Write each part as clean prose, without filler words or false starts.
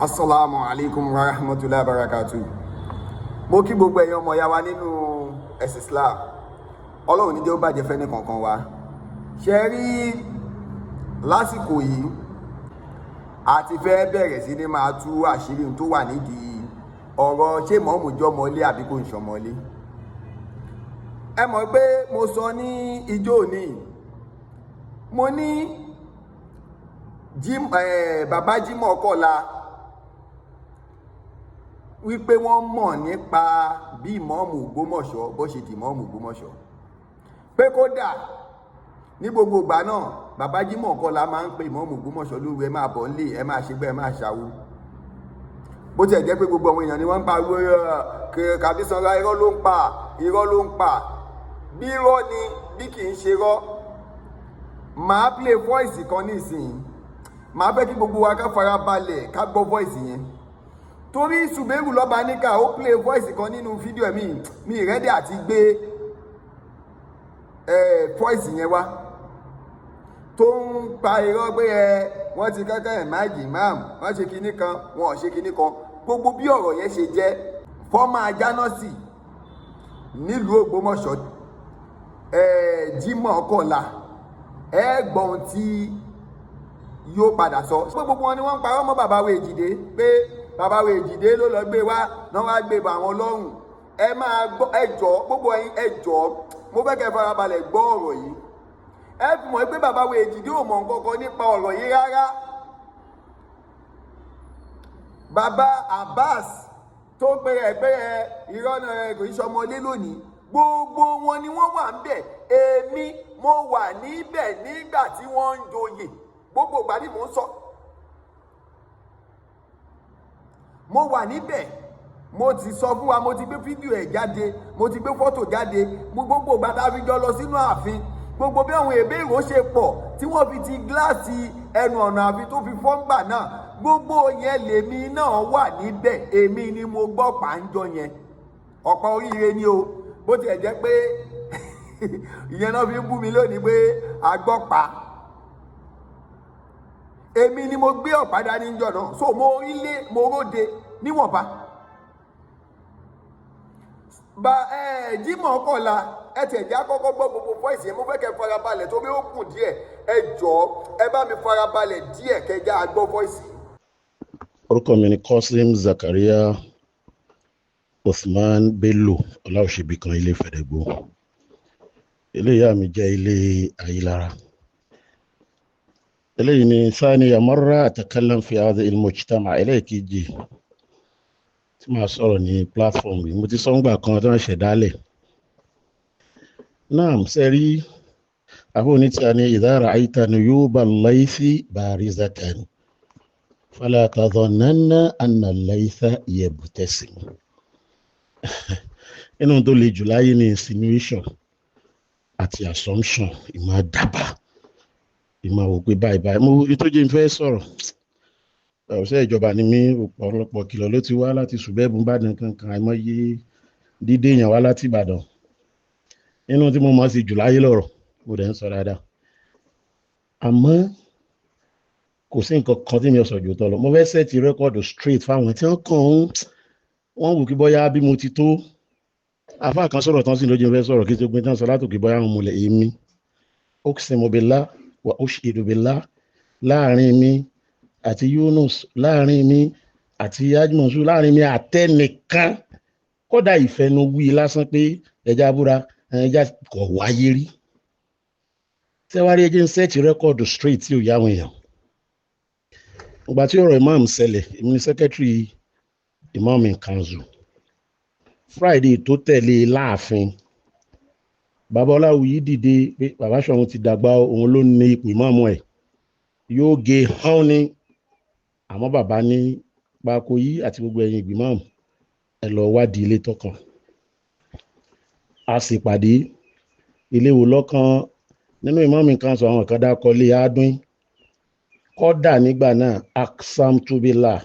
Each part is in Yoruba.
Assalamu alaikum wa rahmatullahi wa barakatuh. Mo kí gbogbo ẹ̀yin ọmọ ya wa nínú ẹ̀sìn Islam. Ọlọ́run ní jẹ́ ó bàjẹ́ fẹ́ni kankan wa. Ṣé rí lásìkò yìí àti fẹ́ bẹ̀rẹ̀ sí ní máa tú àṣírí tó wà nídìí ọ̀rọ̀ ṣé mọ̀ọ́mù jọmọlé àbí kò ń ṣọmọlé. Ẹ mọ̀ pé mo sọ ní ijó òní. Mo ní bàbá Jimọ Kọla wípé wọ́n mọ̀ nípa bí Imam Ogbomọṣọ bó ṣe di Imam Ogbomọṣọ, pé kódà ní gbogbo ìgbà náà bàbá Jimọ Kọla máa ń pe Imam Ogbomọṣọ lóru, ẹ máa bọ̀ nílé, ẹ máa ṣe bẹ́ẹ̀, ẹ máa ṣàwo. Bó tiẹ̀ jẹ́ pé gbogbo àwọn èèyàn ni wọ́n ń pa Kàbísanra, irọ́ ló ń pa, irọ́ ló ń pa. Bí irọ́ ni bí kì í ṣe rọ́. Màá play voice kan nísìnyí, màá fẹ́ kí gbogbo wa ká fara balẹ̀ ká gbọ́ voice yẹn. Torí Ṣùbẹ́rù lọ́ba níkà ó play voice kan nínú fídíò mi ìrẹ́dì àti gbé voice yẹn wá tó ń pa irọ́ pé wọ́n ti kọ́kọ́ ẹ̀máàjì Imam, wọ́n ṣe kinní kan, wọn ò ṣe kinní kan. Gbogbo bí ọ̀rọ̀ yẹn ṣe jẹ́ fọ́mà Jánọ́sì nílùú Ògbómọ̀ṣọ́, Jimọ Kọla, gbọ́n tí yóò padà sọ. Gbogbo wọn ni wọ́n ń parọ́ mọ́ bàbá wa Èjìdé pé bàbá wa Èjìdé ló lọ gbé wá náà wá gbé bá àwọn lọ́rùn. Ẹ máa gbọ́, ẹ jọ̀ọ́ gbogbo ẹ̀yin, ẹ jọ̀ọ́ mo fẹ́ kẹ́ farabalẹ̀ gbọ́ ọ̀rọ̀ yìí. Ẹ fi mọ̀ pé bàbá wa Èjìdé ò mọ̀ nǹkankan nípa ọ̀rọ̀ yìí rárá. Bàbá Abbas tó bẹ̀rẹ̀ irọ́ náà kò í ṣọmọlé lónìí, gbogbo wọn ni wọ́n wà níbẹ̀. Èmi mo wà níbẹ̀ nígbà tí wọ́n ń joyè, gbogbo ìgbà ni mò ń sọ. Mo wà níbẹ̀, mo ti sọ fún wa, mo ti gbé fídíò ẹ̀ jáde, mo ti gbé fọ́tò jáde, gbogbo ìgbà tá a fi jọ lọ sínú ààfin, gbogbo bí àwọn èbèrò ṣe pọ̀ tí wọ́n fi ti gíláàsì ẹnu ọ̀nà ààfin tó fi fọ́ngbà náà, gbogbo yẹn lèmi náà wà níbẹ̀. Èmi ni mo gbọ́ pàǹjọ yẹn. Ọ̀pọ̀ oríire ni o, bó tiẹ̀ jẹ́ pé ìyẹn náà fi ń bú mi lónìí pé àgbọ́pa. Èmi ni mo gbé ọ̀padà níjọ náà, so mo rílé mo róde níwọ̀nba. Jimọ Kọla, ẹ tẹ̀jẹ́ àkọ́kọ́ gbọ́ gbogbo voice yẹn, mo fẹ́ kẹ́ farabalẹ̀ torí ó kùn díẹ̀. Ẹ jọ̀ọ́ ẹ bá mi farabalẹ̀ díẹ̀ kẹjá gbọ́ voice. Orúkọ mi ni Kọ́sìm Zakaria Usman Bello Ọláòṣèbí kan, ilé Fẹ̀dẹ̀gbó. Ilé ìyá mi jẹ́ ilé Ayílára. Eléyìí ni ثانية مرة أتكلم في هذا المجتمع. ẹlẹ́ẹ̀kejì tí màá sọ̀rọ̀ ní platform yìí. Mo ti sọ ńgbà kan tó ń ṣẹ̀dálẹ̀. Naam, sẹ́rí àbọ̀ onítìá ni إذا رأيت نيوب الليث بارزة فلا تظنن أن الليث يبتسم. Inú tó le jù láyé ní insinuation àti assumption, ìmọ̀ dábàá, ìmọ̀ wò pé báyìí mo tó jẹ́ ń fẹ́ sọ̀rọ̀. Òṣìṣẹ́ ìjọba ni mí, ọ̀pọ̀lọpọ̀ kìlọ̀ ló ti wá láti Ṣùbẹ́bù Ìbàdàn kankan, àìmọye dídé èèyàn wá láti Ìbàdàn. Inú tí mo mọ̀ sí jù láyé lọ̀rọ̀, mo dẹ̀ ń sọ dáadáa. Àmọ́ kò sí nǹkan kan tí mi ò sọ jù tọ́ lọ. Mo fẹ́ sẹ́ẹ̀tì rẹ́kọ̀dù straight fáwọn tí wọ́n wù kí bọ́yá bí mo ti tó. Àfáà kan sọ̀rọ̀ tán sí lójú ń fẹ́ sọ̀rọ̀ kí tó gbé tán sọ látòkè bọ́yá wọn múlẹ̀ èmi. Uqsimu billah wa ushidu billah, láàrin mi àti Yunus, láàrin mi àti Ajmọ̀sù, láàrin mi àtẹnìkan, kódà ìfẹnu wí lásán pé ẹja búra ẹja kò wáyé rí. Tẹ́wárí ẹjẹ́ ń sẹ́ẹ̀tì rẹ́kọ̀dù straight tí ò yá àwọn èèyàn. Ìgbà tí ọ̀rọ̀ Imam ṣẹlẹ̀, èmi ni secretary Imam in council. Friday tó tẹ̀lé láàfin, bàbá Ọláwuyì dìde pé bàbá Ṣọ̀ún ti dàgbà, òun ló ní ipò ìmáàmù ẹ̀, yóò gé hán ni. Àmọ́ bàbá ní pákó yìí àti gbogbo ẹ̀yin ìgbìmọ̀ ẹ lọ wádìí ilé tọkàn. A sì pàdé ilé wo lọ́kàn nínú Imam kan sọ àwọn kan dákọ̀ lé Adún. Kọ́dà nígbà náà Aqsamtu billah,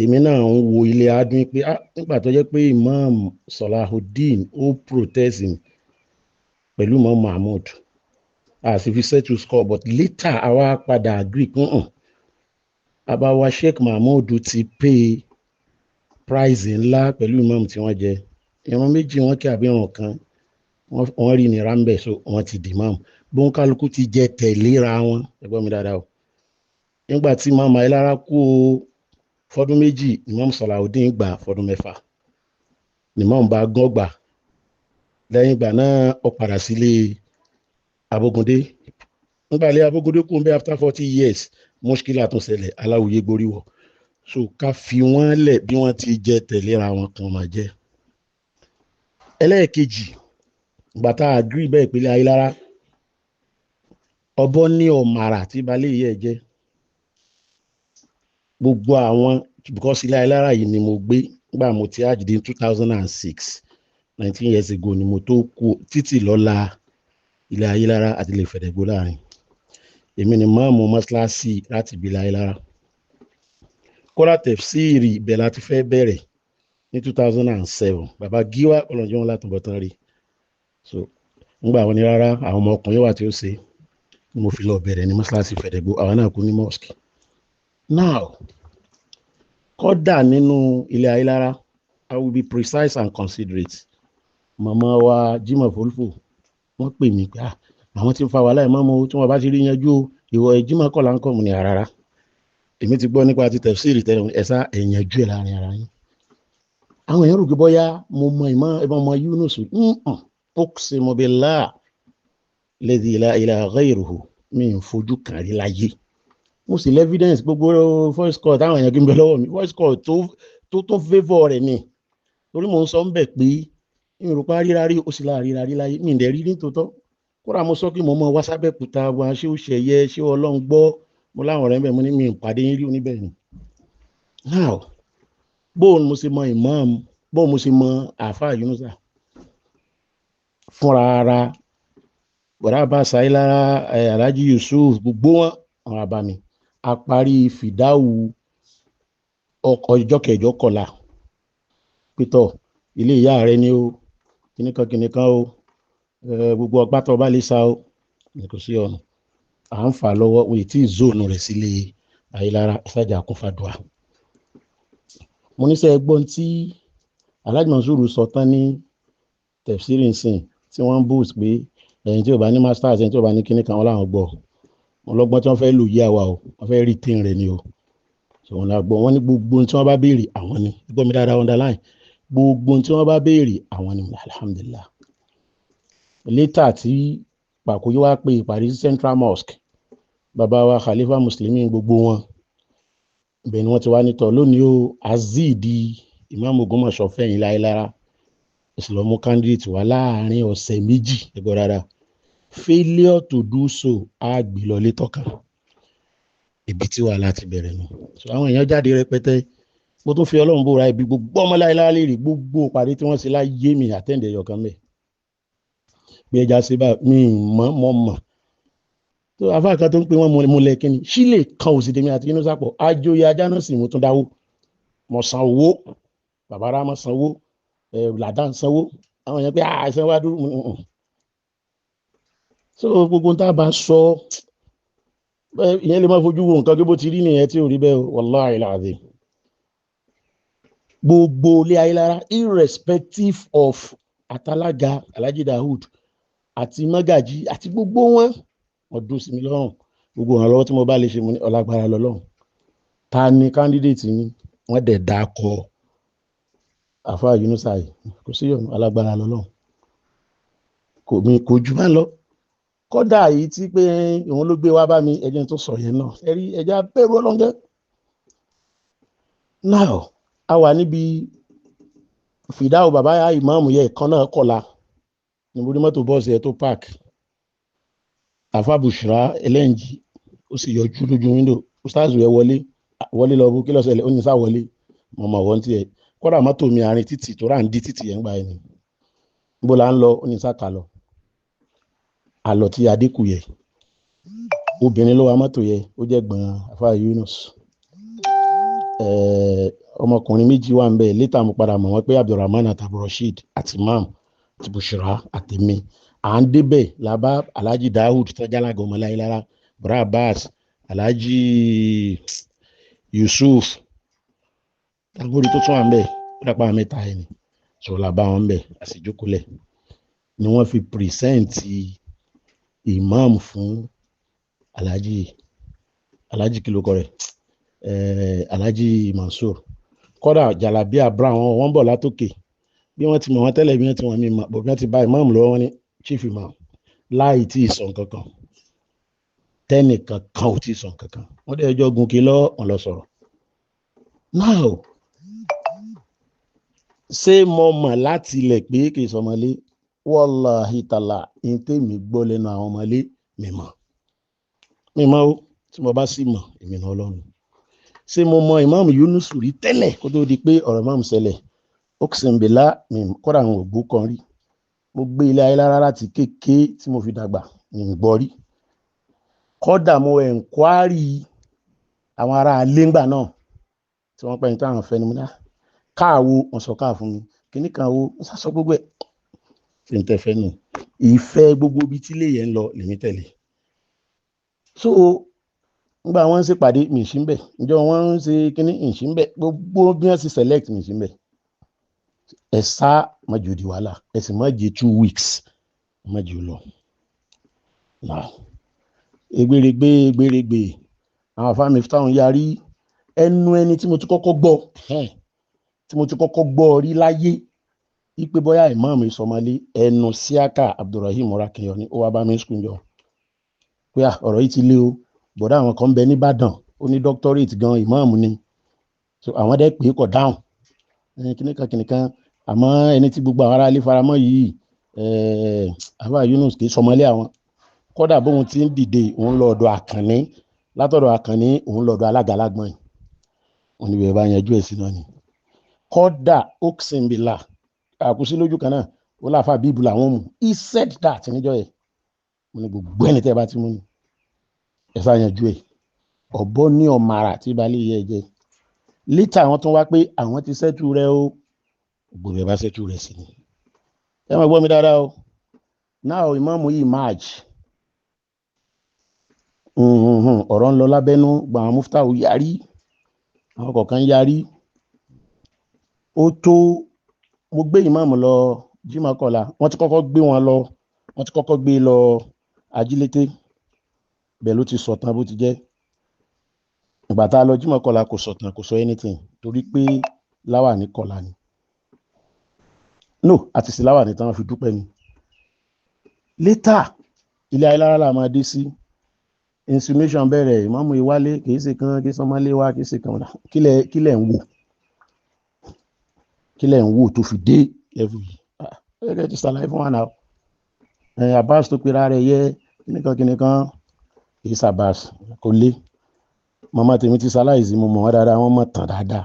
èmi náà ń wo ilé Adún pé nígbà tó jẹ́ pé Imam Salahuddin ó protest pẹ̀lú Imam Mahmood, a sì fi settle score, but later àwa padà agree àbáwá Sheikh Mahmood ti pay price ńlá pẹ̀lú imam tí wọ́n jẹ ìran méjì wọn kí àbí ìran kan wọ́n rí ní rambẹ̀ so wọ́n ti di imam bóun kálukú ti jẹ tẹ̀léra wọn ẹgbọ́n mi dáadáa o nígbà tí imam Ayélára kú fọdún méjì imam Salaudeen gbà fọdún mẹ́fà ni imam bá gán gbà lẹ́yìn ìgbà náà ó padà sílé Abógundé nígbà ilé Abógundé kú bẹ́ẹ̀ after 40 years mọ́ṣíkìlà tún ṣẹlẹ̀ Aláwìyé gboríwọ̀ so ká fi wọ́n lẹ̀ bí wọ́n ti jẹ tẹ̀léra wọn kan máa jẹ́ ẹlẹ́ẹ̀kejì gbàtà agree bẹ́ẹ̀ ìpínlẹ̀ Ayélára ọbọ ní ọ̀màrà tí balẹ̀ yìí ẹ̀ jẹ́ gbogbo àwọn because ilé Ayélára yìí ni mo gbé nígbà mo ti hajj ní 2006 19 years ago ni mo tó kú títì lọ́la ilé Ayélára àti ilé Ìfẹ̀dẹ̀gbó láàrin èmi ni máàmù mọ́ṣáláṣí láti ibi ilé Ayélára kọ́lá tẹ̀fsíìrì ibẹ̀ láti fẹ́ bẹ̀rẹ̀ ní 2007 bàbá gíwá ọlọ́jọ́ wọn látọ̀ bọ̀tán rí so nígbà wọn ni rárá àwọn ọmọ ọkùnrin wà tí ó ṣe mo fi lọ bẹ̀rẹ̀ ní mọ́ṣáláṣí Ìfẹ̀dẹ̀gbó àwọn náà kú ní mosque now kọ́dà nínú ilé Ayélára I will be precise and considerate màmá wa Jimọ Folfo wọ́n pè mí pé àwọn tí ń fa wàhálà ìmọ̀mọ́ tí wọ́n bá ti rí yanjú ìwọ Jimọ Kọla ń kọ́ mu ní rárá èmi ti gbọ́ nípa ti tẹ̀fsíìrì tẹ́lẹ̀ ẹ̀sà ẹ̀yànjú ẹ̀ láàrin ara yín àwọn èèyàn rò pé bọ́yá mo mọ ìmọ̀ Yunus uqsimu billah ladhi la ilaha ghayruhu mi ń fojú kan rí láyé mo sì lẹ́fídẹ́ǹsì gbogbo voice call táwọn èèyàn kí n bẹ lọ́wọ́ mi voice call tó favour rẹ̀ ni torí mo ń sọ ń bẹ̀ pé ìrùpá rírárí ó sì láàrírárí láyé mi ìdẹ̀ rí ní tòótọ́ kódà mo sọ kí mo mọ wásábẹ́kúta wa ṣé ó ṣẹ̀yẹ ṣé Ọlọ́run gbọ́ mo láwọn ọ̀rẹ́ bẹ̀ mo ní mi ìpàdé yín rí oníbẹ̀ ni now bóun mo ṣe mọ imam bóun mo ṣe mọ àáfàá Yunusa fúnra ara bọ̀dá bá Ayélára Alhaji Yusuf gbogbo wọn àbá mi a parí fìdáwù ọkọ̀ ọjọ́ kẹjọ kọlà pétọ́ ilé ìyá rẹ ni ó kìnìkan ó gbogbo ọgbà tó bá lè sá ó kò sí ọ̀nà à ń fà lọ́wọ́ òye tí zóònù rẹ̀ sílé Ayélára ìsájà kún fàdùà mo ní sẹ́ ẹgbọ́n tí Alhaji Mansuru sọ tán ní tẹ̀fsírì nsìn tí wọ́n ń boost pé ẹ̀yìn tí ò bá ní masters ẹ̀yìn tí ò bá ní kíní kan wọ́n láwọn gbọ́ wọn lọ́gbọ́n tí wọ́n fẹ́ lò yí àwa o wọ́n fẹ́ retain rẹ̀ ni o so wọn la gbọ́ wọn ní gbogbo tí wọ́n bá béèrè àwọn ni gbọ́ mi dáadáa underline gbogbo tí wọ́n bá béèrè àwọn ni alhamdulillah later tí pàkóyí wá pé ìparí Central Mosque bàbá wa Khalifa Muslimin gbogbo wọn ibẹ̀ ni wọ́n ti wá nítọ̀ lónìí o azidi Imam Ogbomọṣọ fẹ̀yìn Ayélára ìsìlọ́mú candidate wà láàrin ọ̀sẹ̀ méjì ẹgbẹ́ rárá failure to do so á gbé lọ létọ́ka ibi tí wà láti bẹ̀rẹ̀ nù so àwọn èèyàn jáde rẹpẹtẹ bó tún fi Ọlọ́run bóra ibi gbogbo ọmọ Ayélára lè rí gbogbo pàdé tí wọ́n ṣe láyé mi àtẹ́ǹdẹ̀ yọkan mẹ́ pé ẹja ṣe bá mi mọ̀ tó afáàkà tó ń pè wọ́n mo lẹ kíni sílè kan òsì tèmi àti Yunusa pọ̀ ajóye ajá náà sì mú tún dáwó mọ̀ san owó bàbá rà mọ̀ sanwó làdá sanwó àwọn èèyàn pé àìsàn wá dúró so gbogbo tá a bá sọ ìyẹn lè má fojú wo nǹkan bó ti rí nìyẹn tí ò rí bẹ́ẹ̀ wallahi alazim gbogbo ilé Ayélára irrespective of àtàlága Alhaji Daoud àti Magaji àti gbogbo wọn dùn sí mi lọ́rùn gbogbo ìrànlọ́wọ́ tí mo bá lè ṣe mo ní ọlágbára lọ́lọ́run ta ni candidate yín wọ́n dẹ̀ dákọ̀ àfáà Yunusa yìí kò sí ọ̀nà alágbára lọ́lọ́run kò jù bá lọ kódà yìí tí pé òun ló gbé wá bá mi ẹjẹ́ tó sọ yẹn náà ẹ̀rí ẹja bẹ̀rù ọlọ́ngẹ́ now a wà níbi fìdáwò bàbá ìmáàmù yẹ kan náà Kọla ní borí mọ́tò bọ́ọ̀sì ẹ̀ tó park àfàbùsùrà ẹlẹ́ǹjì ó sì yọjú lójú wíńdò ustazu ẹ wọlé lọ bú kí ló ṣẹlẹ̀ ó ní sá wọlé mọ̀mọ́ wọ́n tiẹ̀ kọ́dà mọ́tò mi àárín títì tó rà ń dí títì yẹn gbà ẹni níbo là ń lọ ó ní sá kà lọ àlọ́ tí adékù yẹ obìnrin ló wa mọ́tò yẹ ó jẹ́ gbọ̀n àfáà Yunus ọmọkùnrin méjì wà ń bẹ̀ létà mo padà mọ̀ wọ́n pé Abdulrahman àtàbùrọ̀ṣid àti Imam àti Bushra àtẹ̀mí à ń débẹ̀ làbá Alhaji Daoud tọ́jàlága ọmọ Ayélára bra Abbas Alhaji Yusuf agbórí tó tún wà ń bẹ̀ ó dàpọ̀ mẹ́ta ẹni sọ̀rọ̀ làbá wọn ń bẹ̀ àṣìjókòólẹ̀ ni wọ́n fi pìrìsẹ́ǹtì imam fún alhaji kìlókọ rẹ̀ alhaji Mansur kọ́dà jalabia brown wọ́n bọ̀ látòkè bí wọ́n ti mọ̀ wọ́n tẹ́lẹ̀ bí wọ́n ti wọ́n mi mọ̀ bọ̀ bí wọ́n ti bá imam lọ́wọ́ wọn ní chief imam láì tí ì sọ nǹkankan tẹ́nìkan kan ò tí ì sọ nǹkankan wọ́n dẹ̀ ẹjọ́ gun kí lọ́ wọn lọ sọ̀rọ̀. Now ṣé mo mọ̀ láti ilẹ̀ pé kì í sọmọlé wallahi tàlà ní tèmi gbọ́ lẹ́nu àwọn ọmọlé mímọ́ ó tí mo bá sì mọ̀ èmi náà Ọlọ́run. Ṣé mo mọ Imam Yunus rí tẹ́lẹ̀ kó tó di pé ọ̀rọ̀ Imam ṣẹlẹ̀ oxembela kọ́ra àwọn ògbó kan rí mo gbé ilé ayé lára láti kékeré tí mo fi dàgbà ní gbọ́ rí kọ́dà mo ẹ̀ǹkwárì àwọn ará alẹ́ngbà náà tí wọ́n pẹ́ ní táwọn fẹ́ ni mo dá káàwo wọ́n sọ káà fún mi kíní kan wo wọ́n sásọ gbogbo ẹ̀ tí n tẹ́ fẹ́ nù ìfẹ́ gbogbo ibi tí ilé yẹn ń lọ lèmi tẹ̀lé. So nígbà wọ́n ń ṣe pàdé mi ṣí ń bẹ̀ ǹjọ́ wọ́n ń ṣe kíní ìṣí ń bẹ̀ gbogbo bí wọ́n ṣe select mi ṣí ń bẹ̀ ẹ sá má jò di wàhálà ẹ sì má jẹ 2 weeks má jò lọ. Egberegbe àwọn afáàmì táwọn yarí ẹnu ẹni tí mo ti kọ́kọ́ gbọ́ rí láyé ipe bóyá Imam Ìsọmọlé ẹnu Síákà Abdulrahim Morakinyọ ni ó wá bá mi skul jọ pé ọ̀rọ̀ yìí ti lé o bọ̀dá àwọn kan ń bẹ nìbàdàn ó ní doctorate gan Imam ni so àwọn dẹ́ pé kọ̀ dáhùn kìnìkan àmọ́ ẹni tí gbogbo àwọn ará ilé faramọ́ yìí àbá Yunus kì í sọmọlé àwọn kódà bóun ti ń dìde òun lọ ọ̀dọ̀ Àkànní látọ̀dọ̀ Àkànní òun lọ ọ̀dọ̀ alága alágbọ̀n yìí wọn ni bẹ́ẹ̀ bá yanjú ẹ̀ sí náà ni kódà oxembila àkúsí lójú kan náà ó láfa bíbù làwọn mú he said that níjọ́ ẹ̀ mo ní gbogbo ẹni tẹ́ bá ti mú ni ẹ sá yanjú ẹ̀ ọ̀bọ ní ọ̀màrà tí balẹ̀ yẹ jẹ lítà àwọn tún wá pé àwọn ti sẹ́tù rẹ o gbogbo ẹ̀ bá sẹ́tù rẹ sí ni ẹ máa gbọ́ mi dáadáa o náà ìmáàmù yìí march ọ̀rọ̀ ń lọ lábẹ́nú gba àwọn muftahu yarí àwọn kọ̀ọ̀kan yarí ó tó mo gbé ìmáàmù lọ Jimọ Kọla wọ́n ti kọ́kọ́ gbé lọ ajílété bẹ́ẹ̀ ló ti sọ̀tàn bó ti jẹ́ ìgbà tá a lọ Jimọ Kọla kò sọ̀tàn kò sọ anything torí pé láwà ní Kọla ni no àti sí láwà ní táwọn fi dúpẹ́ ni later ilé ayélujára la máa dé sí insinuation bẹ̀rẹ̀ ìmáàmù ìwálé kìí ṣe kan kìí sọmọlé wá kìí ṣe kan kílẹ̀ ń wò tó fi dé level yìí ẹ̀rẹ́ ti ṣàlàyé fún wa náà Abbas tó pera rẹ̀ yẹ kíníkan kìí ṣàbàs kò lé màmá tèmi ti ṣaláìsí mo mọ̀ wọ́n dáadáa wọ́n mọ̀ tàn dáadáa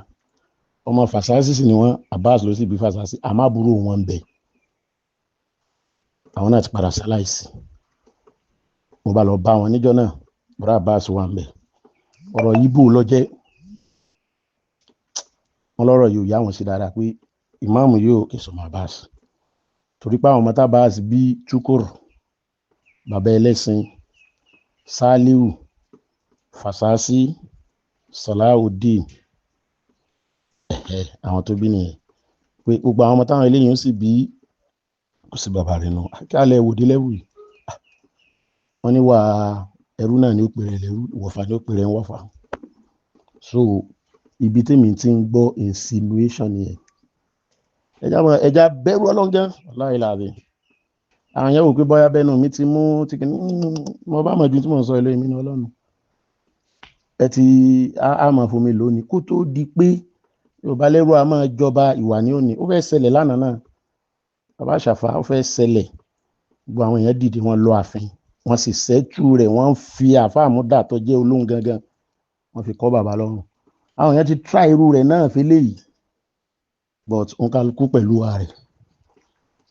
ọmọ Fàṣásí sì ni wọ́n Abbas ló sì bí Fàṣásí àmọ́ àbúrò wọn ń bẹ àwọn náà ti padà ṣaláìsí mo bá lọ bá wọn níjọ́ náà bọ́dá Abbas wà ń bẹ ọ̀rọ̀ yìí bò lọ́jẹ́ wọn lọ́rọ̀ yóò yá wọn sí dáadáa pé ìmáàmù yóò ìsọmọ Abbas torí pé àwọn mọ́tà Abbas bí Chukur bàbá ẹlẹ́sìn Saliu Fàṣásí Salahuddin àwọn tó bí nìyẹn pé gbogbo àwọn ọmọ táwọn eléyìí ó sì bí kò sí bàbá rẹ̀ nù kí alẹ́ wòdí lẹ́wù yìí wọ́n ní wà ẹrú náà ní ó pèrè lẹ́rú ìwọ̀fà ní ó pèrè ń wọ̀fà so ibi tèmi ti ń gbọ́ insinuation yẹn ẹja bẹ̀rù ọlọ́ngẹ́ láìláàbẹ̀ àwọn yẹn wò pé bọ́yá bẹ́nu mi ti mú ti kìíní mo bá mọ̀ ju tí mo ń sọ ilé mi ní Ọlọ́run ẹ ti á máa fún mi lónìí kó tó di pé Yorùbá lẹ́rú a máa jọba ìwà ní òní ó fẹ́ ṣẹlẹ̀ lánàá náà bàbá Ṣàfà ó fẹ́ ṣẹlẹ̀ gbogbo àwọn èèyàn dìde wọn lọ ààfin wọ́n sì ṣẹ́tù rẹ̀ wọ́n fi àfàmúdà tó jẹ́ olóhùn gangan wọ́n fi kọ́ bàbá lọ́rùn àwọn èèyàn ti try irú rẹ̀ náà fi léyìí but òǹkàlùkù pẹ̀lú wa rẹ̀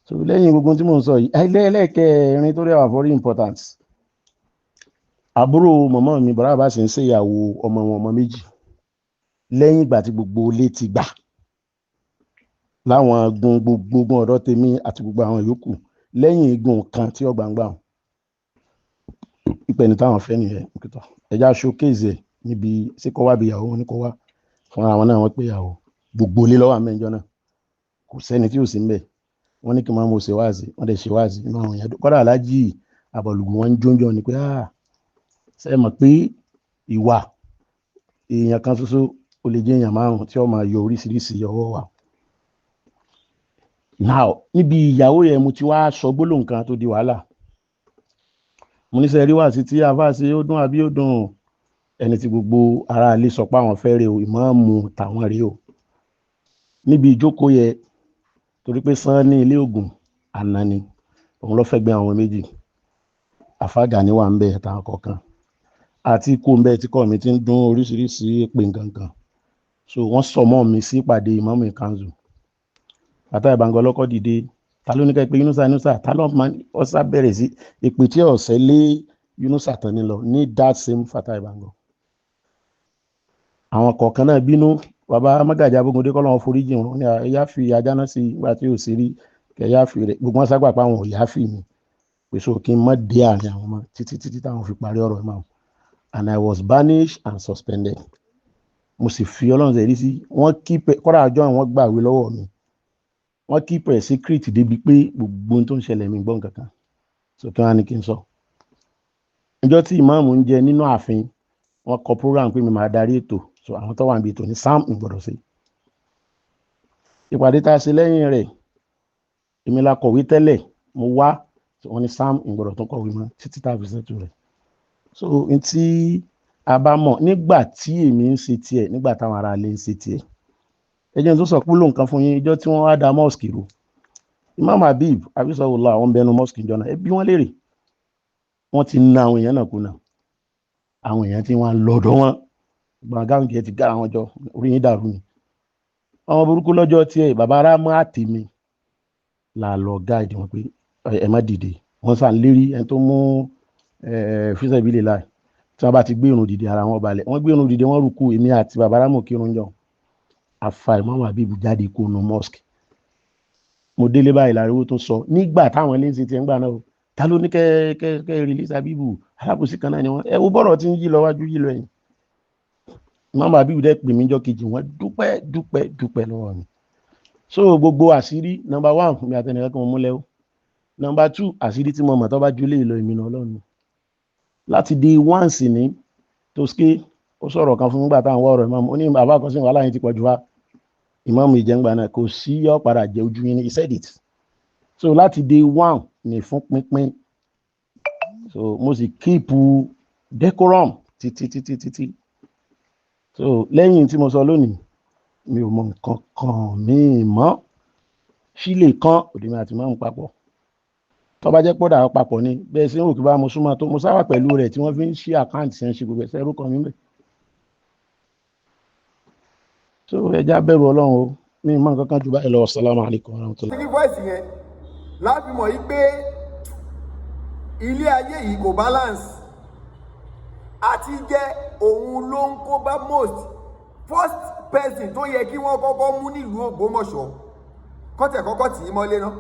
so lẹ́yìn gbogbo tí mò ń sọ yìí ẹlẹ́ẹ̀kẹrin tó rẹwà very important àbúrò mọ̀mọ́ mi bàrà bá sì ń ṣèyàwó ọmọ méjì lẹ́yìn ìgbà tí gbogbo ilé ti gbà láwọn gbogbo ọ̀dọ́ tèmi àti gbogbo àwọn yòókù lẹ́yìn igun kan tí ó gbangba ìpẹ̀ni táwọn fẹ́ nìyẹn ẹja showcase ẹ̀ níbi sí kọ́ wá bí ìyàwó wọn ní kọ́ wá fúnra wọn náà wọ́n pé ìyàwó gbogbo ilé lọ́wọ́ àmẹ́jọ náà kò sẹ́ni tí ò sí ń bẹ̀ wọ́n ní kí máa mọ̀ ṣe wáàsí wọ́n dẹ̀ ṣe wáàsí inú àwọn èèyàn kọ́dà aláàjì àbọ̀lùgùn wọn ń jóúnjọ ni pé ṣe mọ̀ pé ìwà èèyàn kan ṣoṣo ó lè jẹ́ èèyàn márùn-ún tí ó máa yọ oríṣiríṣi ọwọ́ wa. Now níbi ìyàwó yẹn mo ti wá sọ gbólóhùn kan tó di wàhálà mo ní sẹ́ rí wáàsí tí àfáà ṣe ó dún àbí ó dùn ẹni tí gbogbo ara ilé sọ pé àwọn fẹ́ rè o ìmáàmù tàwọn rèé o níbi ìjókòó yẹ torí pé sán ní ilé ògùn àná ni òun ló fẹ́ gbé àwọn méjì àfáàgà ní wà ń bẹ àtàwọn kọ̀ọ̀kan àti ikú ń bẹ tí kọ́ mi ti ń dún oríṣiríṣi pé nǹkan so wọ́n sọ mọ́ mi sí ìpàdé ìmáàmù ìkanzù àtà ìbàngọ́ lọ́kọ́ dìde ta ló ní ká pé Yunusa ta ló máa ọ̀sà bẹ̀rẹ̀ sí ìpè tí ọ̀sẹ̀ lé Yunusa tán ní lọ ní that same fata ìbàngọ́ àwọn kọ̀ọ̀kan náà bínú bàbá Mágàjí Abógundé kọ́ lọ́wọ́ foríjì wọn ní ẹ̀yà fi ajá náà sí ìgbà tí ò sí rí kẹ̀yà fi rẹ̀ gbogbo wọn ságbà pa àwọn òyà fi mi pèsè kí n má dé àárín àwọn ọmọ títí táwọn fi parí ọ̀rọ̀ Imam and I was banished and suspended mo sì fi Ọlọ́run ṣe rí sí wọ́n kípẹ̀ kọ́ra àjọ àwọn gbàwé lọ́wọ́ mi wọ́n kípẹ̀ secret débi pé gbogbo ohun tó ń ṣẹlẹ̀ mi gbọ́n kankan so kí wọ́n á ní kí n sọ ọjọ́ tí Imam ń jẹ nínú ààfin wọ́n kọ program pé mi máa darí ètò so àwọn tó wà níbi ètò ní sam ìgbọ̀dọ̀ sí ìpàdé tá a ṣe lẹ́yìn rẹ̀ èmi la kọ̀wé tẹ́lẹ̀ mo wá wọ́n ní sam ìgbọ̀dọ̀ tó kọ̀wé mọ́ títí tá a fi ṣètò rẹ̀ so n tí a bá mọ̀ nígbà tí èmi ń ṣe tiẹ̀ nígbà táwọn ará ilé ń ṣe tiẹ̀ ẹjẹ́ tó sọ pé ló nǹkan fún yín ìjọ tí wọ́n wá da mosque ro Imam Habib abisawula àwọn bẹnu mosque ìjọ náà ẹbí wọn léèrè wọ́n ti na àwọn èèyàn náà kùnà àwọn èèyàn tí wọ́n lọ́dọ̀ wọn gbọ̀ngàn kìí ti gá àwọn jọ orí yín dàrú ni ọmọ burúkú lọ́jọ́ tí bàbá ara mọ́ àtìmí là lọ gáàdì wọn pé ẹ má dìde wọ́n sàn lérí ẹni tó mú fíṣẹ́ ìbílẹ̀ láì tí wọ́n bá ti gbé irun dìde ara wọn balẹ̀ wọ́n gbé irun dìde wọ́n rúkú èmi àti bàbá ara mọ̀ kírun jọ afa Imam Habib jáde kó nu mosque mo délé báyìí láriwo tó sọ nígbà táwọn ilé ń ṣe tiẹ̀ ń gbà náà ta ló ní kẹ́ release Habibu alákòóso kan náà ni wọ́n wo bọ́rọ̀ tí ń yí lọ wájú yí lọ ẹ̀yìn Imam Habib dẹ́ pè mí jọ́ kejì wọ́n dúpẹ́ lọ́wọ́ mi so gbogbo àṣírí number 1 mi àtẹnìkan kan mo múlẹ̀ o number 2 àṣírí tí mo mọ̀ tó bá jùlé ìlọ ìmìnà Ọlọ́run láti day 1 sí ní tó ské ó sọ̀rọ̀ kan fún nígbà táwọn ọ̀rọ̀ Imam ó ní bàbá kan sí wàhálà yẹn ti pọ̀ jù wá Imam ìjẹ́ngbà náà kò sí yọ padà jẹ ojú yín ní he said it so láti day 1 ní fún pínpín so mo sì keep decorum títí so lẹ́yìn tí mo sọ lónìí mi ò mọ nǹkan kan míì mọ́ sílè kan òde mi àti máa ń papọ̀ tó bá jẹ́ pọ́dà papọ̀ ni bẹ́ẹ̀ sí òkè bá mo súnmọ́ tó mo sáwà pẹ̀lú rẹ̀ tí wọ́n fi ń ṣí àkáǹtì ṣe ń ṣe gbogbo ẹ̀sẹ̀ orúkọ mi bẹ̀ so ẹja bẹ̀rù Ọlọ́run o mi mọ nǹkan kan jù báyìí lọ assalamu alaikum warahmatullahi. ní voice yẹn láti mọ̀ yí pé ilé ayé yìí kò balance àti jẹ́ òun ló ń kó bá most first person tó yẹ kí wọ́n kọ́kọ́ mú nílùú Ògbómọ̀ṣọ́ kọ́tẹ̀ kọ́kọ́ tì í mọ́lé náà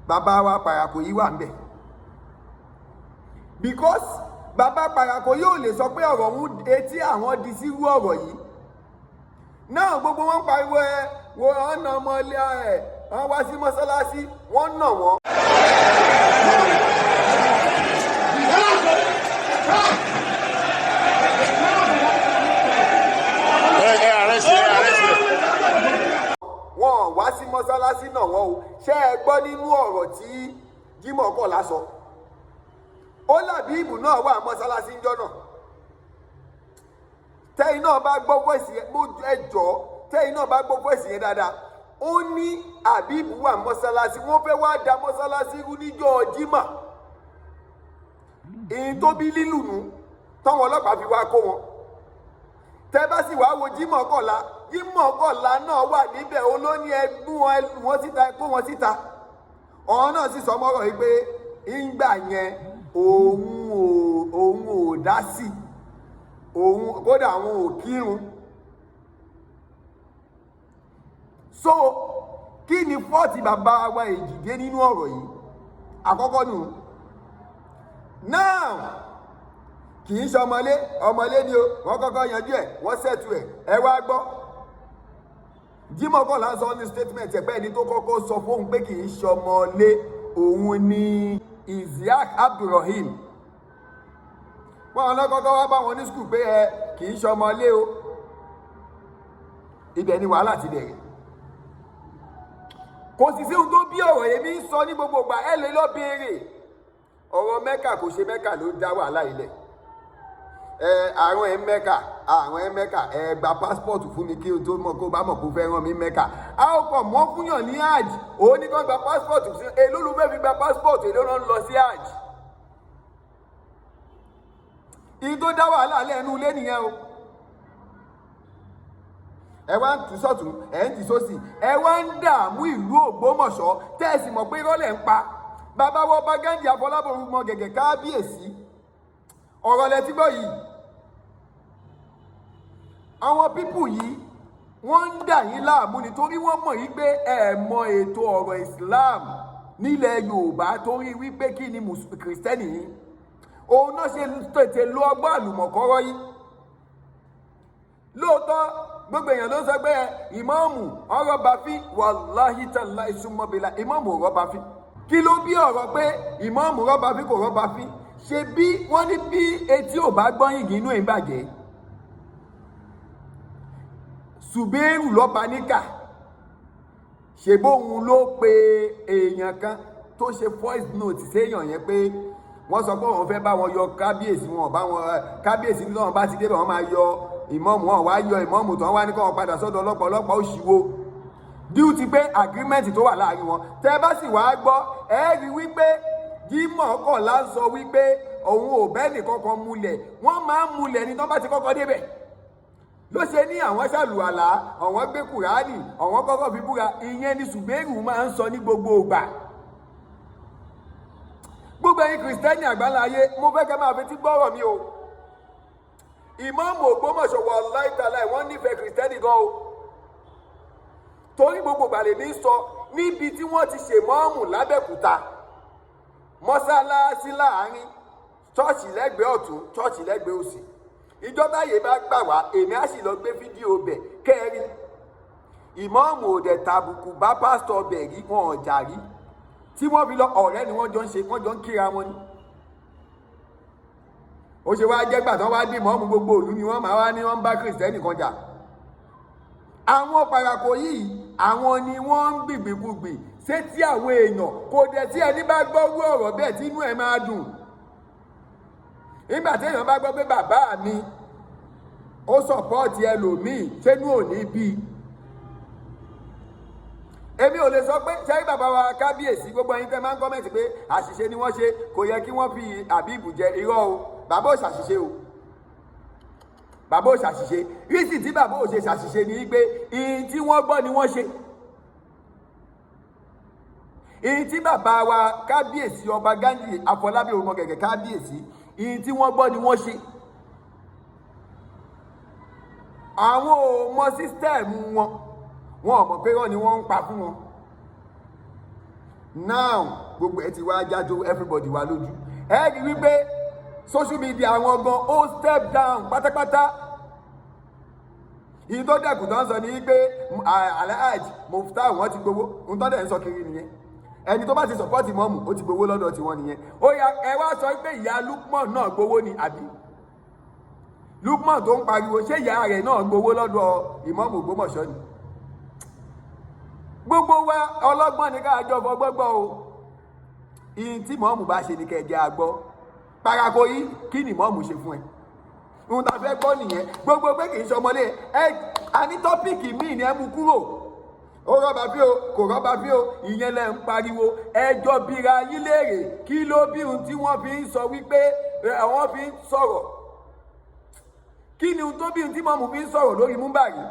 bàbá wa Pàràkò yìí wà ń bẹ̀ because bàbá Pàràkò yóò lè sọ pé ọ̀rọ̀ mú etí àwọn di sírú ọ̀rọ̀ yìí náà gbogbo wọn pariwo wo ọ̀nà ọmọ ilé wọ́n wá sí mọ́sálásí wọ́n nà wọ́n. Wọ́n wá sí mọ́sálásí náà wọ́n o ṣé ẹ gbọ́ nínú ọ̀rọ̀ tí Jimọ Kọla sọ ó làbí ìbù náà wà mọ́sálásí ńjọ́ náà tẹ́yìn náà bá gbọ́ fọ́ìsì yẹn ẹjọ́ tẹ́yìn náà bá gbọ́ fọ́ìsì yẹn dáadáa ó ní àbíbù wà mọ́sálásí wọ́n fẹ́ wá da mọ́sálásí rú níjọ́ Jímọ̀ èyí tó bí lílù nù táwọn ọlọ́pàá fi wá kó wọn tẹ́ bá sì wá wo Jimọ Kọla náà wà níbẹ̀ olóní ẹgbún wọn síta kó wọn síta ọ̀hún náà sì sọ mọ́rọ̀ yìí pé ìgbà yẹn òun ò dá sí òun kódà àwọn ò kírun so kí ni fọ́ọ̀tì bàbá wa Èjìdé nínú ọ̀rọ̀ yìí àkọ́kọ́ nù now kì í ṣe ọmọlé ni o, wọ́n kọ́kọ́ yanjú ẹ̀, wọ́n ṣẹ̀tù ẹ̀. Ẹ wá gbọ́, Jimọ Kọla sọ ní statement ẹ̀ pé ẹni tó kọ́kọ́ sọ fóun pé kì í ṣe ọmọlé òun ni Isiaq Abdulrahim. Wọ́n lọ́kọ́kọ́ wá bá wọn ní skul pé kì í ṣe ọmọlé o. Ibẹ̀ ni wàhálà ti bẹ̀rẹ̀. Kò sì sí ohun tó bí ọ̀rọ̀ èmi ń sọ ní gbogbo ìgbà, ẹ lè lọ béèrè. Ọ̀rọ̀ Mẹ́kà kò ṣe Mẹ́kà ló dá wàhálà ilẹ̀. Àrùn ẹ̀ Mẹ́kà gba passport fún mi kí o tó mọ̀ kó bá mọ̀ kó fẹ́ rán mi Mẹ́kà. A ó kọ̀ mọ́ fúnyàn ní hajj, òun ní kó gba passport sí, èló ló fẹ́ fi gba passport, èló ló ń lọ sí hajj. Ìyí tó dá wàhálà lẹ́nu ilé nìyẹn o. Ẹ wá ń tù sọ́tún, ẹ̀ ń tì sósì, ẹ wá ń dààmú ìlú Ògbómọ̀ṣọ́ tẹ́ẹ̀sì mọ̀ pé rọ́lẹ̀ ń pa. Bàbá wọ bá Gándì Afọlábọ̀rún mọ gẹ̀gẹ̀ kábíyèsí. Ọ̀rọ̀ lẹ ti gbọ́ yìí. Àwọn pípù yìí wọ́n ń dà yín láàmú nítorí wọ́n mọ̀ yí pé ẹ mọ ètò ọ̀rọ̀ Islam nílẹ̀ Yorùbá torí wípé kí ni Kìrìsìtẹ́nì yìí. Òun náà ṣe tètè lo ọgbọ́n àlùmọ̀kọ́rọ́ yìí. Lóòótọ́ gbogbo èèyàn ló sọ pé ìmáàmù ọ̀rọ̀ bàfí wàláhì tàlá ìsúnmọ́bìlà ìmáàmù ọ̀rọ̀ bàfí. Kí ló bí ọ̀rọ̀ pé ìmáàmù ọ̀rọ̀ bàfí kò rọ̀ bàfí? Ṣé bí wọ́n ní bí etí ò bá gbọ́yìn inú ẹ̀ ń bàjẹ́. Ṣùbẹ́rù lọ́ba níkà. Ṣèbóhun ló pe èèyàn kan tó ṣe voice note séèyàn yẹn pé wọ́n sọ pé wọ́n fẹ́ bá wọn yọ kábíyèsí wọn, bá wọn kábíyèsí ní wọn bá ti dé bẹ̀ wọ́n máa yọ ìmáàmù, wọn wá yọ ìmáàmù tán wá ní kó wọn padà sọ́dọ̀ ọlọ́pàá òṣìwò. Due ti pé agreement tó wà láàrin wọn. Tẹ́ bá sì wá gbọ́, ẹ rí wípé Jimọ Kọla sọ wípé òun ò bẹ́ẹ̀ nìkan kan múlẹ̀, wọ́n máa ń múlẹ̀ ní tán bá ti kọ́kọ́ débẹ̀. Ló ṣe ní àwọn ṣàlùwàlá, àwọn gbé Kùránì, àwọn kọ́kọ́ fi búra, ìyẹn ni Ṣùbẹ́rù máa ń sọ ní gbogbo ìgbà. Gbogbo ẹ̀yin Kìrìsìtẹ́nì àgbáláyé, mo fẹ́ kẹ́ máa fetí gbọ́rọ̀ mi o. Ìmáàmù Ògbómọ̀ṣọ́ wàláhì tàláhì wọ́n nífẹ̀ẹ́ Kìrìsìtẹ́nì gan o. Torí gbogbo ìgbàlè ní sọ níbi tí wọ́n ti ṣe mọ́ọ̀mù lábẹ́kúta, mọ́sálásí láàárín, ṣọ́ọ̀ṣì lẹ́gbẹ̀ẹ́ ọ̀tún, ṣọ́ọ̀ṣì lẹ́gbẹ̀ẹ́ òsì. Ìjọba yìí bá gbà wá, èmi á sì lọ gbé fídíò bẹ̀ kẹ́rin. Ìmáàmù òdẹ̀ tàbùkù bá pásítọ̀ bẹ̀ rí, wọn ọ̀jà rí. Tí wọ́n fi lọ ọ̀rẹ́ ni wọ́n jọ ń ṣe, wọ́n jọ ń kíra wọn ni. Ó ṣe wá jẹ́ gbà tán wá dì mọ́ọ̀mù gbogbo ìlú ni wọ́n máa wá ní wọ́n bá Kìrìsìtẹ́nì kan jà. Àwọn parakò yìí, àwọn ni wọ́n ń gbìgbìgbì sétí àwọn èèyàn, kò dẹ̀ tí ẹni bá gbọ́rú ọ̀rọ̀ bẹ́ẹ̀ tí inú ẹ̀ máa dùn. Nígbà tí èèyàn bá gbọ́ pé bàbá mi ó sọ̀pọ́ọ̀tì ẹlòmíì, ṣénú ò ní bí. Èmi ò lè sọ pé ṣé bàbá wa kábíyèsí, gbogbo ẹ̀yin tẹ́ máa ń kọ́mẹ̀tì pé àṣìṣe ni wọ́n ṣe, kò yẹ kí wọ́n fi Àbíbù jẹ, irọ́ o, bàbá ò ṣàṣìṣe o. Bàbá ò ṣàṣìṣe. Rísì tí bàbá ò ṣe ṣàṣìṣe ni wípé ìyìn tí wọ́n gbọ́ ni wọ́n ṣe. Ìyìn tí bàbá wa kábíyèsí ọba Gándì Afọlábí ọmọ gẹ̀gẹ̀ kábíyèsí, ìyìn tí wọ́n gbọ́ ni wọ́n ṣe. Àwọn ò mọ sísítẹ́ẹ̀mù wọn, wọn ò mọ̀ pé wọ́n ni wọ́n ń pa fún wọn. Now gbogbo ẹ ti wá jájó everybody wá lójú. Ẹ rí wípé social media àwọn gan ó step down pátápátá. Ìyí tó dẹ̀kù tó ń sọ ní wípé Alhaji Mufta wọ́n ti gbowó, ń tọ́ dẹ̀ ń sọ kiri nìyẹn. Ẹni tó bá ti sọ̀pọ́tì mọ́mù ó ti gbowó lọ́dọ̀ tiwọn nìyẹn. Ó yá ẹ wá sọ pé ìyá Lukman náà gbowó ni àbí? Lukman tó ń pariwo ṣé ìyá rẹ̀ náà gbowó lọ́dọ̀ Imam Ogbomọṣọ ni? Gbogbo wa ọlọ́gbọ́n ní ká jọ fọgbọ́gbọ́ o. Ìyìn tí mọ́mù bá ṣe ní kẹjẹ àgbọ́. Parako yìí kí ni mọ́mù ṣe fún ẹ? Ohun tá a fẹ́ gbọ́ nìyẹn. Gbogbo pé kì í ṣọmọlé ẹ àní tọ́pìkì míì ni ẹ mú kúrò. Ó rọ́bà bí o, kò rọ́bà bí o, ìyẹn lẹ ń pariwo. Ẹjọ́ bíra yín léèrè kí ló bí ohun tí wọ́n fi ń sọ wípé àwọn fi ń sọ̀rọ̀. Kí ni ohun tó bí ohun tí mọ́mù fi ń sọ̀rọ̀ lórí múmbàrí?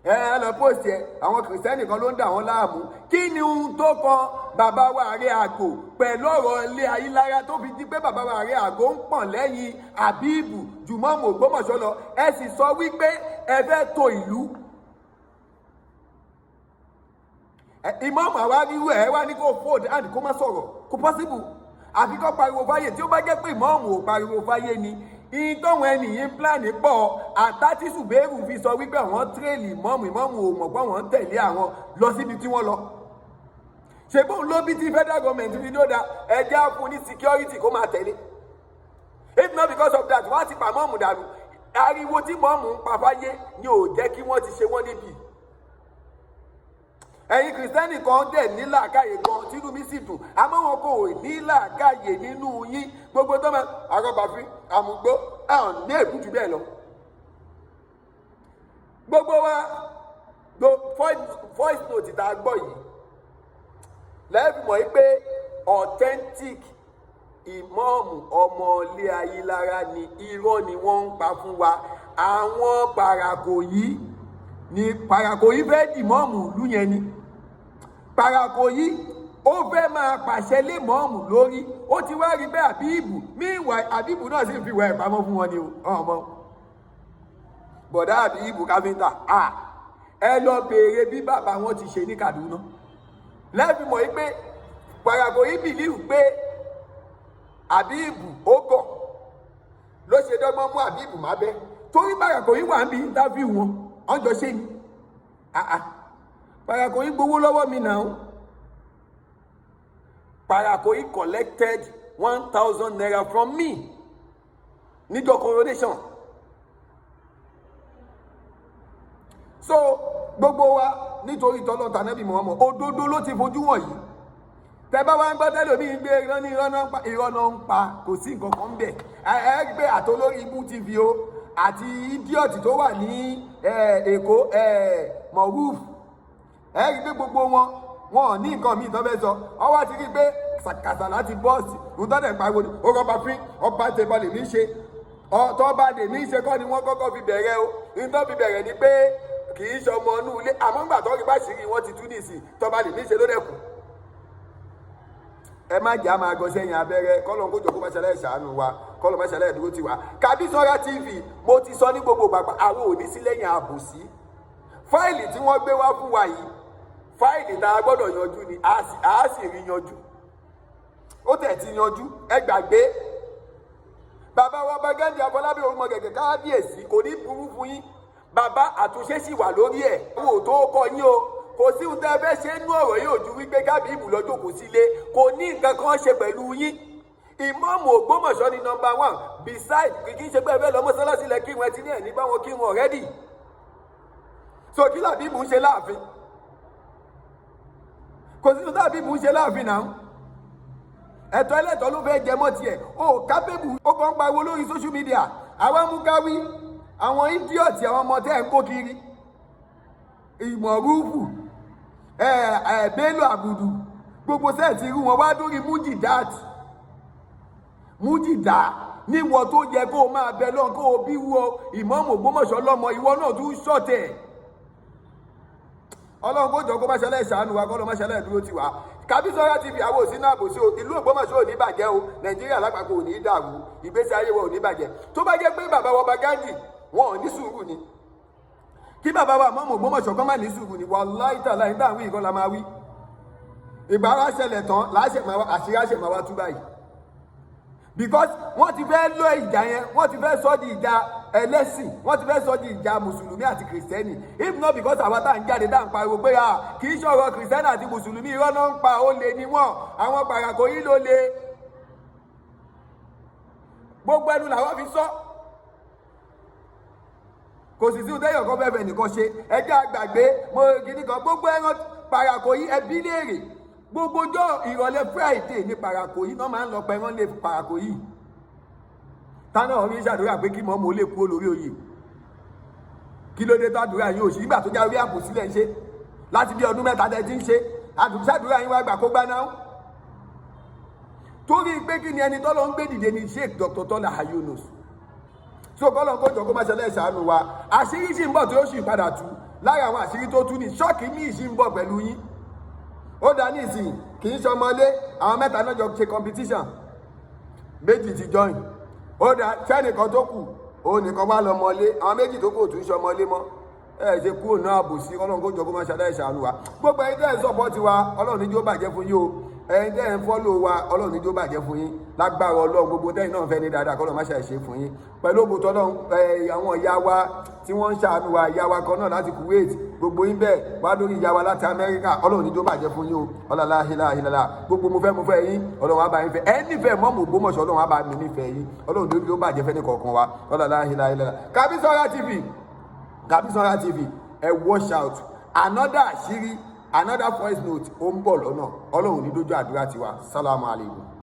Ẹ lọ pósì ẹ, àwọn Kìrìsìtẹ́nì kan ló ń dà wọ́n láàmú. Kí ni ohun tó kan bàbá wa Ààrẹ Àgò pẹ̀lú ọ̀rọ̀ ilé Ayílára tó fi di pé bàbá wa Ààrẹ Àgò ń pọ̀n lẹ́yìn Àbíbù Jùmọ̀ Ògbómọ̀ṣọ́ lọ? Ẹ sì sọ wípé ẹ fẹ́ tò ìlú. Imam àwa ríru ẹ wá ní kó fold and kó má sọ̀rọ̀, kó possible. àfi kó pariwo fáyé. Tí ó bá jẹ́ pé ìmọ̀ọ́mù ò pariwo fáyé ni ìtọ́wọn ènìyàn pílánì pọ̀ àtàtìsù bẹ́ẹ̀rù fi sọ wípé àwọn tírèlì ìmọ̀ọ́mù ò mọ̀ pé àwọn tẹ̀lé àwọn lọ síbi tí wọ́n lọ. ṣègbọ́n ló bí tí federal government fi lóda ẹjẹ́ á fún ní security kó máa tẹ̀lé. If not because of that wọ́n á ti pa mọ́ọ̀mù dànù. Ariwo tí mọ́ọ̀mù ń pa fáyé ni ò jẹ́ kí wọ́n ti ṣe wọ́n níbi. Ẹ̀yin kìrìsìtẹ́nì kan dẹ̀ ní làákàyè gan tínú mi sì dùn àmọ́ wọn kò ní làákàyè nínú yín gbogbo tó máa àrọ́bàfin àmúgbó ẹ̀hàn ní èkújù bẹ́ẹ̀ lọ. Gbogbo wa voice note tá a gbọ́ yìí lẹ́ẹ̀fì mọ̀ pé authentic ìmọ̀ọ̀mù ọmọ ilé Ayílára ni irọ́ ni wọ́n ń pa fún wa. Àwọn Parakoyi fẹ́ dìmọ́ọ̀mù ìlú yẹn ni. Parakoyi ó fẹ́ máa pàṣẹ lé mọ́ọ̀mù lórí. Ó ti wá rí bẹ́ẹ̀ Àbíbù míìwà Àbíbù náà sì fi wà ẹ̀ pamọ́ fún wọn ni ọmọ. Bọ̀dá Àbíbù káfíńtà ẹ lọ béèrè bí bàbá wọn ti ṣe ní Kaduna. Lẹ́ẹ̀fì mọ̀ pé Parakoyi bìlíù pé Àbíbù ó gọ̀ ló ṣe dọ́gbọ́n mú Àbíbù má bẹ́ torí Parakoyi wà ń bí interview wọn ọjọ́ ṣe ni Parakoyi gbowó lọ́wọ́ mi náà. Parakoyi collected 1,000 naira from me níjọ́ coronation. So gbogbo wa nítorí tọ́lọ́ tànábì Muhammad òdodo ló ti fojú wọ̀nyí. Tẹ́ bá wá ń gbọ́ tẹ́lẹ̀ mi ń gbé irọ́ náà ń pa kò sí nǹkan kan bẹ̀. Ẹ gbé àtolórí ibú TV o àti idiot tó wà ní Èkó Moruf ẹ rí pé gbogbo wọn ò ní nǹkan míì tó fẹ́ sọ. Ọwọ́ ti rí pé kàtà láti bọ́ọ̀sì lùtọ́dẹ̀ pariwo ni ó rọ́bà fín ọba tẹ̀bọ̀ lè ní ṣe tọ́ba lè ní ṣe kọ́ ni wọ́n kọ́kọ́ fi bẹ̀rẹ̀ o. Nítorí fi bẹ̀rẹ̀ ni pé kì í ṣe ọmọ inú ilé àmọ́ ńgbà tó rí bá ṣìírí wọn ti tú nìsí tọ́ba lè ní ṣe ló dẹ̀kù. Ẹ má jà máa gọ sẹ́yìn abẹ́rẹ́ kọ́lọ́n kó jọ kó má ṣẹlẹ̀ ṣàánú wa kọ́lọ́n má ṣẹlẹ̀ dúró ti wa. Kabisora TV mo ti sọ ní gbogbo gbàgbà àwọn ò ní sí lẹ́yìn àbòsí. Fáìlì tí wọ́n gbé wá fún wa yìí fáìlì tá a gbọ́dọ̀ yanjú ni a sì rí yanjú. Ó tẹ̀ ti yanjú ẹ gbàgbé. Bàbá wa Bágẹ́ndì Afọlábí orúmọ gẹ̀gẹ̀ kábíyèsí kò ní burú fún yín. Bàbá àtúnṣe sì wà lórí ẹ̀. Owó tó kọ yín o kò sí ohun tẹ́ fẹ́ ṣe nú ọ̀rọ̀ yóò ju wípé Kábíyèbù lọ́jọ́ kò sílé kò ní nǹkan kan ṣe pẹ̀lú yín. Ìmáàmù Ògbómọ̀ṣọ́ ni number 1 beside kì í ṣe pé ẹ fẹ́ lọ mọ́sálásí lẹ kírun ẹ ti ní ẹ̀ ní báwọn kírun already. So kí làbíbù ń ṣe láàfin? Kò sí ohun tí Àbíbù ń ṣe láàfin náà. Ẹ̀tọ́ ẹlẹ́tọ́ ló fẹ́ jẹ mọ́ tiẹ̀ o kábíyèbù ó kàn ń pariwo lórí social media àwa mú káwí àwọn idiot àwọn ọmọ tẹ́ ẹ̀ ń kó kiri Ìmọ̀rúfù Bello Àbùdù gbogbo sẹ́ẹ̀tì irú wọn wá dórí Mújìdá níwọ tó yẹ kó o máa bẹ lọ́n kó o bí wọ Ìmáàmù Ògbómọ̀ṣọ́ lọ́mọ ìwọ náà tún ṣọ̀tẹ̀. Ọlọ́run kó jọ kó má ṣẹlẹ̀ ṣàánú wa kọ́ ló má ṣẹlẹ̀ dúró tiwa. Kabisora TV àwọn òsínú àbòsí o ìlú Ògbómọ̀ṣọ́ ò ní bàjẹ́ o Nàìjíríà lápapọ̀ ò ní dàrú ìgbésí ayé wa ò ní bàjẹ́. Tó bá jẹ́ pé bàbá wa Bágẹ́ndì wọn ò ní sùúrù ni kí bàbá wa Ìmáàmù Ògbómọ̀ṣọ́ kan má ní sùúrù ni wàláhì tàláhì dáhùn ìkan la máa wí. Ìgbà wa ṣẹlẹ̀ tán àṣírí àṣẹmọ̀ wa tú báyìí. Because wọ́n ti fẹ́ lọ ìjà yẹn wọ́n ti fẹ́ sọ di ìjà ẹlẹ́sìn wọ́n ti fẹ́ sọ di ìjà mùsùlùmí àti kìrìsìtẹ́nì. If not because àwa tá à ń jáde dá ń pariwo pé kì í ṣọ̀rọ̀ kìrìsìtẹ́nì àti mùsùlùmí irọ́ náà ń pa ó lè ní wọ́n àwọn Parakoyi ló lè. Gbogbo ẹnu làwọn fi sọ. Kò sì sí ìdẹ́yọ̀ kan bẹ́ẹ̀ nìkan ṣe ẹjẹ́ àgbàgbé mo gidi kan gbogbo ẹran Parakoyi ẹbí léèrè gbogbo ọjọ́ ìrọ̀lẹ́ Friday ní Parakoyi náà máa ń lọ pẹ̀rán lé Parakoyi tánà orí ṣàdúrà pé kí mọ́mọ́ ó lè kú olórí oyè kí ló dé tàdúrà yín ò sí nígbà tó já orí àpò sílẹ̀ ń ṣe láti bí ọdún mẹ́ta tẹ́ ti ń ṣe àdùnṣàdúrà yín wá gbà kó gbá náà torí pé kí ni ẹni tọ́lọ́ ń gbé dìde ní Sheikh Dr. Tola Yunus so kọ́lọ̀ kó jọ kó má ṣẹlẹ̀ ṣàánú wa àṣírí sì ń bọ̀ tí ó sì padà tú lára àwọn àṣírí tó tú ní ṣọ́ọ̀kì míì sì ń bọ̀ pẹ̀lú yín ó dá ní ìsìn kì í ṣọmọlé àwọn mẹ́ta náà jọ ṣe competition méjì ti join ó dá sẹ́nìkan tó kù òun nìkan wá lọ mọlé àwọn méjì tó kù tún ṣọmọlé mọ́ ẹ ṣe kúrò náà àbòsí Ọlọ́run kó jọ kó má ṣẹlẹ̀ ṣàánú wa gbogbo ẹni tẹ́ ẹ̀ sọ́pọ̀ tiwa Ọlọ́run níjó bàjẹ́ fún yín o ẹ̀yin tẹ́ ń fọ́lò wa ọlọ́run ní jó bàjẹ́ fún yín lágbára ọlọ́run gbogbo tẹ́yìn náà fẹ́ ní dáadáa kọ́lọ́ má ṣàìṣe fún yín pẹ̀lú ògùn tọ́lọ́run àwọn ìyá wa tí wọ́n ń ṣàánú wa ìyá wa kan náà láti Kuwait gbogbo yín bẹ́ẹ̀ wá lórí ìyá wa láti Amẹ́ríkà ọlọ́run ní jó bàjẹ́ fún yín o ọlọ́lá hílàhílàlá gbogbo mo fẹ́ yín ọlọ́run á bá yín fẹ́ ẹ nífẹ̀ẹ́ Ìmáàmù Ògbómọ̀ṣọ́ ọlọ́run á bá mi nífẹ̀ẹ́ yín ọlọ́run ní jó bàjẹ́ fẹ́ ní kọ̀ọ̀kan wa ọlọ́lá hílàhílàlá Kabisora TV ẹ wash out another àṣírí another voice note ó ń bọ̀ lọ́nà ọlọ́run ní dójú àdúrà tiwa sálámù alaykum.